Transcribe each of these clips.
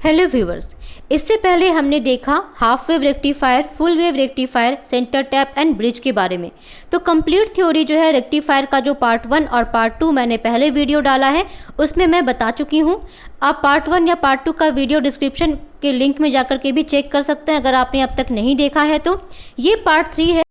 Hello viewers, इससे पहले हमने देखा half wave rectifier, full wave rectifier, centre tap and bridge के बारे में। तो कंप्लीट थ्योरी जो है रेक्टिफायर का जो पार्ट 1 और पार्ट 2 मैंने पहले वीडियो डाला है उसमें मैं बता चुकी हूँ। आप पार्ट 1 या पार्ट 2 का वीडियो डिस्क्रिप्शन के लिंक में जाकर के भी चेक कर सकते हैं अगर आपने अब तक नहीं देखा है तो। ये पार्ट 3 है।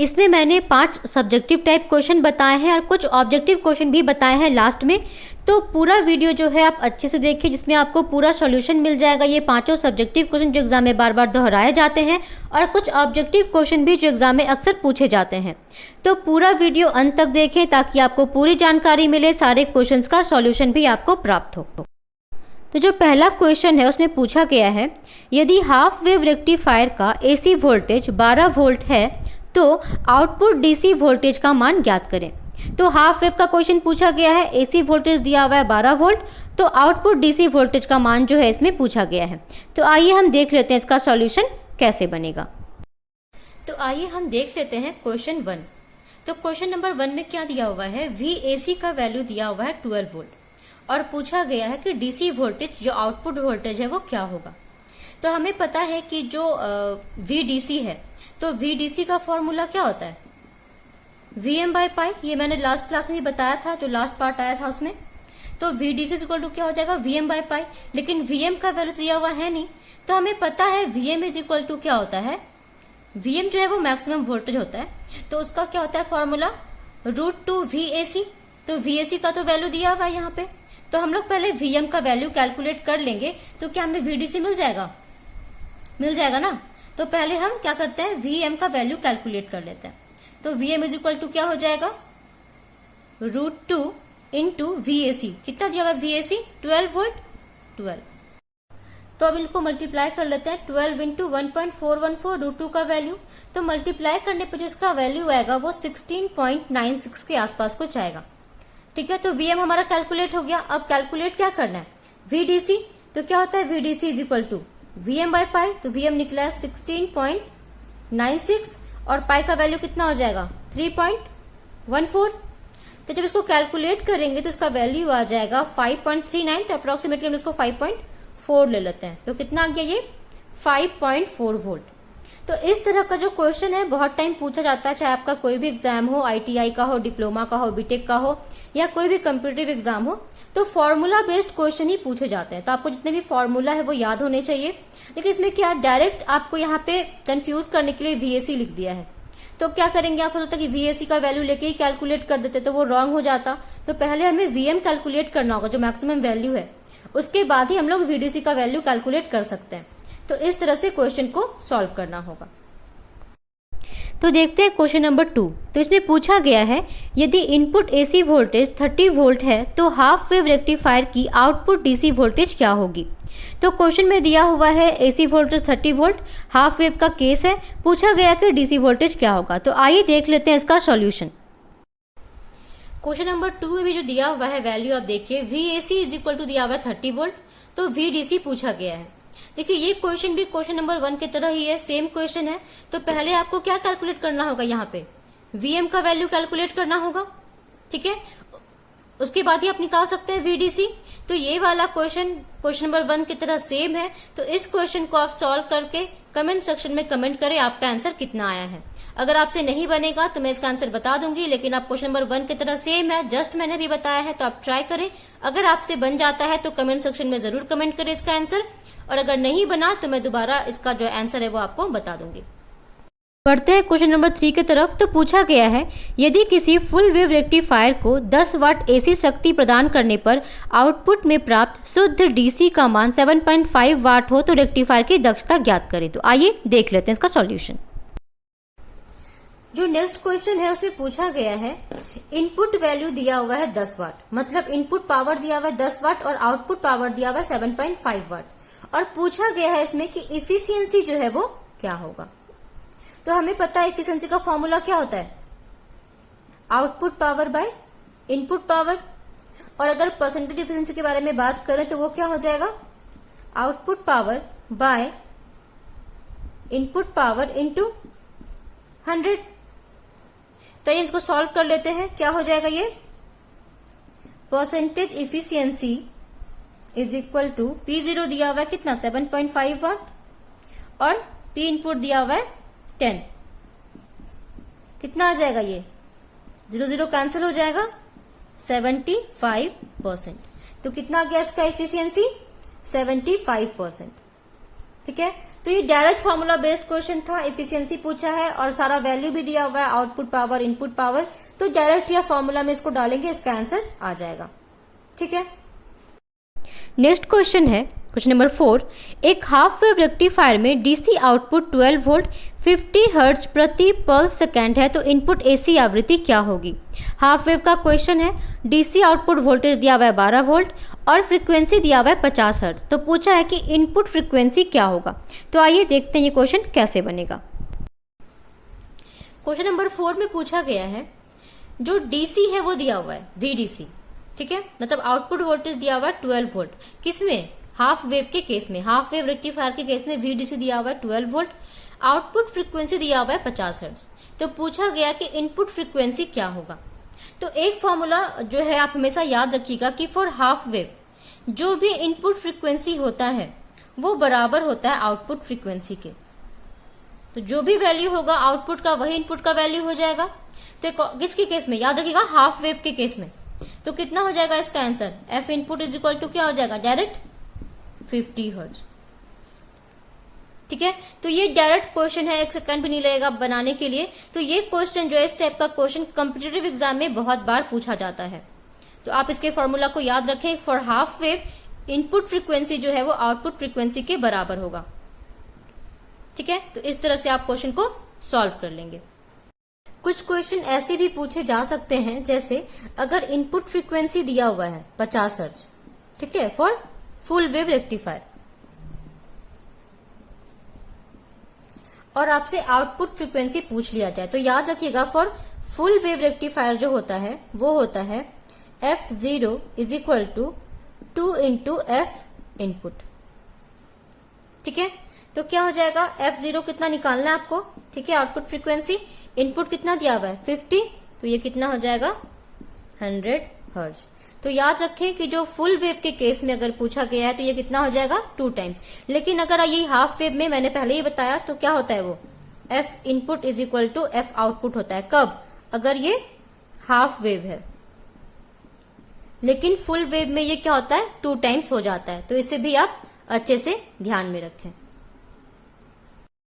इसमें मैंने 5 सब्जेक्टिव टाइप क्वेश्चन बताए हैं और कुछ ऑब्जेक्टिव क्वेश्चन भी बताए हैं लास्ट में। तो पूरा वीडियो जो है आप अच्छे से देखिए, जिसमें आपको पूरा सॉल्यूशन मिल जाएगा। ये पांचों सब्जेक्टिव क्वेश्चन जो एग्जाम में बार बार दोहराए जाते हैं और कुछ ऑब्जेक्टिव क्वेश्चन भी जो एग्जाम में अक्सर पूछे जाते हैं। तो पूरा वीडियो अंत तक देखें ताकि आपको पूरी जानकारी मिले, सारे क्वेश्चन का सॉल्यूशन भी आपको प्राप्त हो। तो जो पहला क्वेश्चन है उसमें पूछा गया है, यदि हाफ वेव रेक्टिफायर का AC वोल्टेज 12 वोल्ट है तो आउटपुट DC वोल्टेज का मान ज्ञात करें। तो हाफ वेव का क्वेश्चन पूछा गया है, AC वोल्टेज दिया हुआ है 12 वोल्ट, तो आउटपुट DC वोल्टेज का मान जो है इसमें पूछा गया है। तो आइए हम देख लेते हैं इसका सॉल्यूशन कैसे बनेगा। तो आइए हम देख लेते हैं क्वेश्चन 1। तो क्वेश्चन नंबर 1 में क्या दिया हुआ है, VAC का वैल्यू दिया हुआ है 12 वोल्ट और पूछा गया है कि DC वोल्टेज जो आउटपुट वोल्टेज है वो क्या होगा। तो हमें पता है कि जो VDC है तो VDC का फॉर्मूला क्या होता है, Vm/π। ये मैंने लास्ट क्लास में ही बताया था, जो लास्ट पार्ट आया था उसमें। तो VDC इक्वल टू क्या हो जाएगा, Vm/π। लेकिन Vm का वैल्यू दिया हुआ है नहीं, तो हमें पता है Vm इज इक्वल टू क्या होता है, Vm जो है वो मैक्सिमम वोल्टेज होता है। तो उसका क्या होता है फॉर्मूला, √2 VAC। तो VAC का तो वैल्यू दिया हुआ है यहाँ पे, तो हम लोग पहले Vm का वैल्यू कैलकुलेट कर लेंगे। तो क्या हमें VDC मिल जाएगा ना। तो पहले हम क्या करते हैं, Vm का वैल्यू कैलकुलेट कर लेते हैं। तो Vm इज इक्वल टू क्या हो जाएगा, √2 इंटू VAC। कितना दिया हुआ VAC, 12 वोल्ट, 12। तो अब इनको मल्टीप्लाई कर लेते हैं, 12 इंटू 1.414 √2 का वैल्यू। तो मल्टीप्लाई करने पर जिसका वैल्यू आएगा वो 16.96 के आसपास कुछ आएगा। ठीक है, तो Vm हमारा कैलकुलेट हो गया। अब कैलकुलेट क्या करना है, VDC। तो क्या होता है, VDC is equal to Vm/π। तो Vm निकला है 16.96 और पाई का वैल्यू कितना हो जाएगा, 3.14। तो जब इसको कैलकुलेट करेंगे तो इसका वैल्यू आ जाएगा 5.39। तो अप्रोक्सीमेटली हम इसको 5.4 ले लेते हैं। तो कितना आ गया ये, 5.4 वोल्ट। तो इस तरह का जो क्वेश्चन है बहुत टाइम पूछा जाता है, चाहे आपका कोई भी एग्जाम हो, ITI का हो, डिप्लोमा का हो, बीटेक का हो या कोई भी कम्पिटिटिव एग्जाम हो, तो फॉर्मूला बेस्ड क्वेश्चन ही पूछे जाते हैं। तो आपको जितने भी फॉर्मूला है वो याद होने चाहिए। लेकिन इसमें क्या डायरेक्ट आपको यहाँ पे कंफ्यूज करने के लिए VAC लिख दिया है। तो क्या करेंगे, आप हो सकता है कि VAC का वैल्यू लेके ही कैलकुलेट कर देते तो वो रॉन्ग हो जाता। तो पहले हमें Vm कैलकुलेट करना होगा जो मैक्सिमम वैल्यू है, उसके बाद ही हम लोग VDC का वैल्यू कैलकुलेट कर सकते हैं। तो इस तरह से क्वेश्चन को सॉल्व करना होगा। तो देखते हैं क्वेश्चन नंबर 2। तो इसमें पूछा गया है, यदि इनपुट AC वोल्टेज 30 वोल्ट है तो हाफ वेव रेक्टिफायर की आउटपुट DC वोल्टेज क्या होगी। तो क्वेश्चन में दिया हुआ है AC voltage 30 volt, half wave का केस है, पूछा गया कि DC वोल्टेज क्या होगा। तो आइए देख लेते हैं इसका सॉल्यूशन। क्वेश्चन नंबर 2 में भी जो दिया हुआ है वैल्यू आप देखिए, VAC इज इक्वल टू दिया हुआ है 30 वोल्ट, तो VDC पूछा गया है। देखिए ये क्वेश्चन भी क्वेश्चन नंबर 1 की तरह ही है, सेम क्वेश्चन है। तो पहले आपको क्या कैलकुलेट करना होगा, यहाँ पे Vm का वैल्यू कैलकुलेट करना होगा। ठीक है, उसके बाद ही आप निकाल सकते हैं VDC। तो ये वाला क्वेश्चन नंबर 1 की तरह सेम है। तो इस क्वेश्चन को आप सॉल्व करके कमेंट सेक्शन में कमेंट करें आपका आंसर कितना आया है। अगर आपसे नहीं बनेगा तो मैं इसका आंसर बता दूंगी, लेकिन आप क्वेश्चन नंबर 1 की तरह सेम है, जस्ट मैंने भी बताया है, तो आप ट्राई करें। अगर आपसे बन जाता है तो कमेंट सेक्शन में जरूर कमेंट करें इसका आंसर, और अगर नहीं बना तो मैं दोबारा इसका जो आंसर है वो आपको बता दूंगी। बढ़ते हैं क्वेश्चन नंबर 3 की तरफ। तो पूछा गया है, यदि किसी फुल वेव रेक्टिफायर को 10 वाट AC शक्ति प्रदान करने पर आउटपुट में प्राप्त शुद्ध DC का मान 7.5 वाट हो तो रेक्टिफायर की दक्षता ज्ञात करें। तो आइए देख लेते हैं इसका सॉल्यूशन। जो नेक्स्ट क्वेश्चन है उसमें पूछा गया है, इनपुट वैल्यू दिया हुआ है 10 वाट, मतलब इनपुट पावर दिया हुआ है 10 वाट और आउटपुट पावर दिया हुआ है 7.5 वाट, और पूछा गया है इसमें कि इफिशियंसी जो है वो क्या होगा। तो हमें पता है इफिशियंसी का फॉर्मूला क्या होता है, output power by input power. और अगर परसेंटेज इफिशियंसी के बारे में बात करें तो वो क्या हो जाएगा, output power by input power into 100। तो ये इसको सॉल्व कर लेते हैं, क्या हो जाएगा ये, percentage efficiency is equal to P0 दिया हुआ है कितना 7.5 वाट और P इनपुट दिया हुआ है 10, कितना आ जाएगा ये 0 कैंसिल हो जाएगा 75%। तो कितना आ गया इसका एफिशिएंसी 75%। ठीक है, तो ये डायरेक्ट फॉर्मूला बेस्ड क्वेश्चन था, एफिशिएंसी पूछा है और सारा वैल्यू भी दिया हुआ है, आउटपुट पावर इनपुट पावर, तो डायरेक्ट या फॉर्मूला में इसको डालेंगे, इसका आंसर आ जाएगा। ठीक है, नेक्स्ट क्वेश्चन है क्वेश्चन नंबर 4। एक हाफ वेव रेक्टिफायर में डीसी आउटपुट 12 वोल्ट 50 हर्ट्ज प्रति पल्स सेकेंड है, तो इनपुट एसी आवृत्ति क्या होगी। हाफ वेव का क्वेश्चन है, डीसी आउटपुट वोल्टेज दिया हुआ है 12 वोल्ट और फ्रीक्वेंसी दिया हुआ है 50 हर्ट्ज, तो पूछा है कि इनपुट फ्रीक्वेंसी क्या होगा। तो आइए देखते हैं ये क्वेश्चन कैसे बनेगा। क्वेश्चन नंबर 4 में पूछा गया है, जो डीसी है वो दिया हुआ है VDC, ठीक है, मतलब आउटपुट वोल्टेज दिया हुआ है 12 वोल्ट, किसमें हाफ वेव के केस में, हाफ वेव रेक्टिफायर के केस में VDC दिया हुआ है 12 वोल्ट, आउटपुट फ्रीक्वेंसी दिया हुआ है 50 हर्ट्ज। तो पूछा गया कि इनपुट फ्रीक्वेंसी क्या होगा। तो एक फॉर्मूला जो है आप हमेशा याद रखिएगा कि फॉर हाफ वेव जो भी इनपुट फ्रीक्वेंसी होता है वो बराबर होता है आउटपुट फ्रीक्वेंसी के। तो जो भी वैल्यू होगा आउटपुट का वही इनपुट का वैल्यू हो जाएगा। तो किसके केस में, याद रखिएगा हाफ वेव के केस में। तो कितना हो जाएगा इसका answer, F input is equal to क्या हो जाएगा, डायरेक्ट 50 हर्ट्ज। ठीक है, तो ये डायरेक्ट क्वेश्चन है, 1 सेकंड भी नहीं लगेगा बनाने के लिए। तो ये क्वेश्चन जो है, इस टाइप का क्वेश्चन कॉम्पिटिटिव एग्जाम में बहुत बार पूछा जाता है। तो आप इसके फॉर्मूला को याद रखें, for half wave input frequency जो है वो आउटपुट फ्रीक्वेंसी के बराबर होगा। ठीक है, तो इस तरह से आप क्वेश्चन को सॉल्व कर लेंगे। कुछ क्वेश्चन ऐसे भी पूछे जा सकते हैं, जैसे अगर इनपुट फ्रीक्वेंसी दिया हुआ है 50 हर्ट्ज, ठीक है, फॉर फुल वेव रेक्टिफायर, और आपसे आउटपुट फ्रीक्वेंसी पूछ लिया जाए, तो याद रखिएगा फॉर फुल वेव रेक्टिफायर जो होता है वो होता है F0 is equal to 2 into F input. ठीक है, तो क्या हो जाएगा, F0 कितना निकालना है आपको, ठीक है, आउटपुट फ्रीक्वेंसी, इनपुट कितना दिया हुआ है 50, तो ये कितना हो जाएगा 100 हर्ट्ज। तो याद रखें कि जो फुल वेव के केस में अगर पूछा गया है तो ये कितना हो जाएगा 2 टाइम्स। लेकिन अगर ये हाफ वेव में मैंने पहले ही बताया तो क्या होता है, वो F input is equal to F output होता है। कब, अगर ये हाफ वेव है। लेकिन फुल वेव में ये क्या होता है 2 टाइम्स हो जाता है। तो इसे भी आप अच्छे से ध्यान में रखें।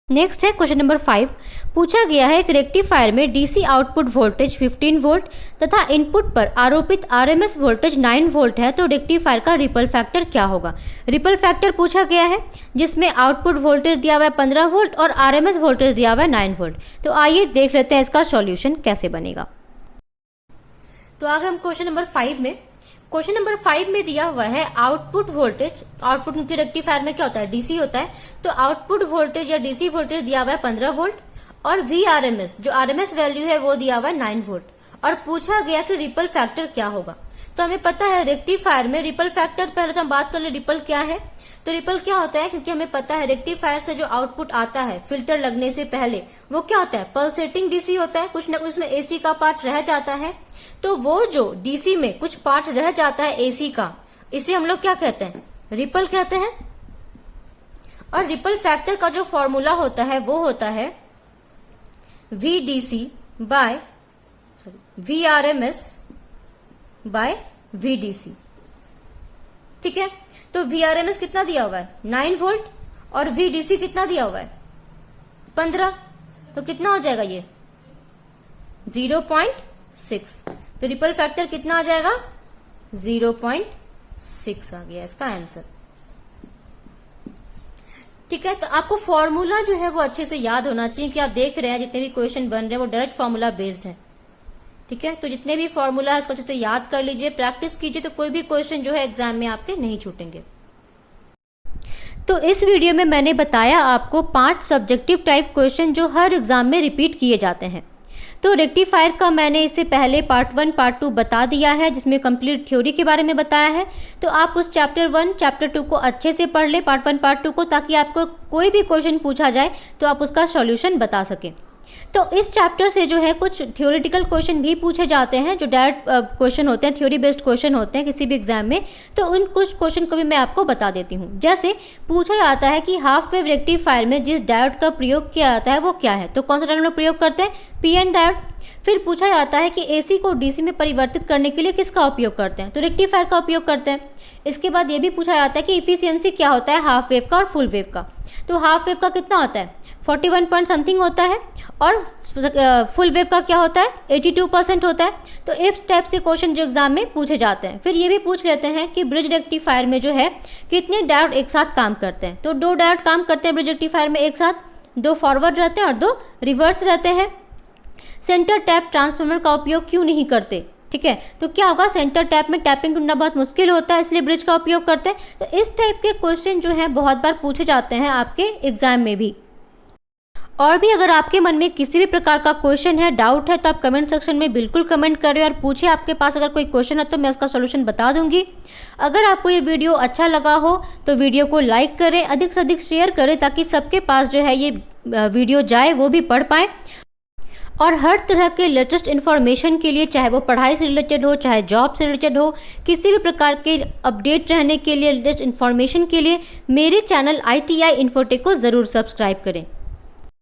नेक्स्ट है क्वेश्चन नंबर 5। पूछा गया है एक रेक्टिफायर में डीसी आउटपुट वोल्टेज 15 वोल्ट तथा इनपुट पर आरोपित आरएमएस वोल्टेज 9 वोल्ट है, तो रेक्टिफायर का रिपल फैक्टर क्या होगा। रिपल फैक्टर पूछा गया है जिसमें आउटपुट वोल्टेज दिया हुआ है 15 वोल्ट और आरएमएस वोल्टेज दिया हुआ है 9 वोल्ट। तो आइए देख लेते हैं इसका सॉल्यूशन कैसे बनेगा। तो आगे हम क्वेश्चन नंबर 5 में, क्वेश्चन नंबर 5 में दिया हुआ है आउटपुट वोल्टेज, आउटपुट क्योंकि रेक्टिफायर में क्या होता है डीसी होता है, तो आउटपुट वोल्टेज या डीसी वोल्टेज दिया हुआ है 15 वोल्ट और वीआरएमएस जो आरएमएस वैल्यू है वो दिया हुआ है 9 वोल्ट, और पूछा गया कि रिपल फैक्टर क्या होगा। तो हमें पता है रेक्टिफायर में रिपल फैक्टर, पहले तो हम बात कर ले रिपल क्या है। तो रिपल क्या होता है, क्योंकि हमें पता है रेक्टिफायर से जो आउटपुट आता है फिल्टर लगने से पहले वो क्या होता है पल्सेटिंग डीसी होता है, कुछ ना कुछ उसमें एसी का पार्ट रह जाता है। तो वो जो डीसी में कुछ पार्ट रह जाता है एसी का, इसे हम लोग क्या कहते हैं, रिपल कहते हैं। और रिपल फैक्टर का जो फॉर्मूला होता है वो होता है VDC by VRMS by VDC। ठीक है, तो VRMS कितना दिया हुआ है 9 वोल्ट और VDC कितना दिया हुआ है 15, तो कितना हो जाएगा ये 0.6। तो रिपल फैक्टर कितना आ जाएगा 0.6 आ गया इसका आंसर। ठीक है, तो आपको फॉर्मूला जो है वो अच्छे से याद होना चाहिए कि आप देख रहे हैं जितने भी क्वेश्चन बन रहे हैं वो डायरेक्ट फॉर्मूला बेस्ड है। ठीक है, तो जितने भी फॉर्मूला है उसको अच्छे से याद कर लीजिए, प्रैक्टिस कीजिए, तो कोई भी क्वेश्चन जो है एग्जाम में आपके नहीं छूटेंगे। तो इस वीडियो में मैंने बताया आपको 5 सब्जेक्टिव टाइप क्वेश्चन जो हर एग्जाम में रिपीट किए जाते हैं। तो रेक्टिफायर का मैंने इससे पहले पार्ट 1 पार्ट 2 बता दिया है, जिसमें कंप्लीट थ्योरी के बारे में बताया है। तो आप उस चैप्टर 1 चैप्टर 2 को अच्छे से पढ़ ले, पार्ट 1 पार्ट 2 को, ताकि आपको कोई भी क्वेश्चन पूछा जाए तो आप उसका सॉल्यूशन बता सकें। तो इस चैप्टर से जो है कुछ थ्योरेटिकल क्वेश्चन भी पूछे जाते हैं जो डायरेक्ट क्वेश्चन होते हैं, थ्योरी बेस्ड क्वेश्चन होते हैं किसी भी एग्जाम में। तो उन कुछ क्वेश्चन को भी मैं आपको बता देती हूँ। जैसे पूछा जाता है कि हाफ वेव रेक्टिफायर में जिस डायोड का प्रयोग किया जाता है वो क्या है, तो कौन सा डायोड में प्रयोग करते हैं, पीएन डायोड। फिर पूछा जाता है कि एसी को डीसी में परिवर्तित करने के लिए किसका उपयोग करते हैं, तो रेक्टिफायर का उपयोग करते हैं। इसके बाद ये भी पूछा जाता है कि इफिशियंसी क्या होता है हाफ वेव का और फुल वेव का, तो हाफ वेव का कितना होता है 41 पॉइंट समथिंग होता है और फुल वेव का क्या होता है 82% होता है। तो इस टाइप से क्वेश्चन जो एग्जाम में पूछे जाते हैं। फिर ये भी पूछ लेते हैं कि ब्रिज रेक्टिफायर में जो है कितने डायोड एक साथ काम करते हैं, तो 2 डायोड काम करते हैं ब्रिज रेक्टिफायर में एक साथ, 2 फॉरवर्ड रहते हैं और 2 रिवर्स रहते हैं। सेंटर टैप ट्रांसफार्मर का उपयोग क्यों नहीं करते, ठीक है, तो क्या होगा सेंटर टैप में टैपिंग ढूंढना बहुत मुश्किल होता है इसलिए ब्रिज का उपयोग करते हैं। तो इस टाइप के क्वेश्चन जो है बहुत बार पूछे जाते हैं आपके एग्जाम में भी। और भी अगर आपके मन में किसी भी प्रकार का क्वेश्चन है, डाउट है, तो आप कमेंट सेक्शन में बिल्कुल कमेंट करें और पूछिए। आपके पास अगर कोई क्वेश्चन है तो मैं उसका सॉल्यूशन बता दूंगी। अगर आपको ये वीडियो अच्छा लगा हो तो वीडियो को लाइक करें, अधिक से अधिक शेयर करें ताकि सबके पास जो है ये वीडियो जाए, वो भी पढ़ पाए। और हर तरह के लेटेस्ट इन्फॉर्मेशन के लिए, चाहे वो पढ़ाई से रिलेटेड हो, चाहे जॉब से रिलेटेड हो, किसी भी प्रकार के अपडेट रहने के लिए, लेटेस्ट इन्फॉर्मेशन के लिए मेरे चैनल ITI इन्फोटेक को ज़रूर सब्सक्राइब करें।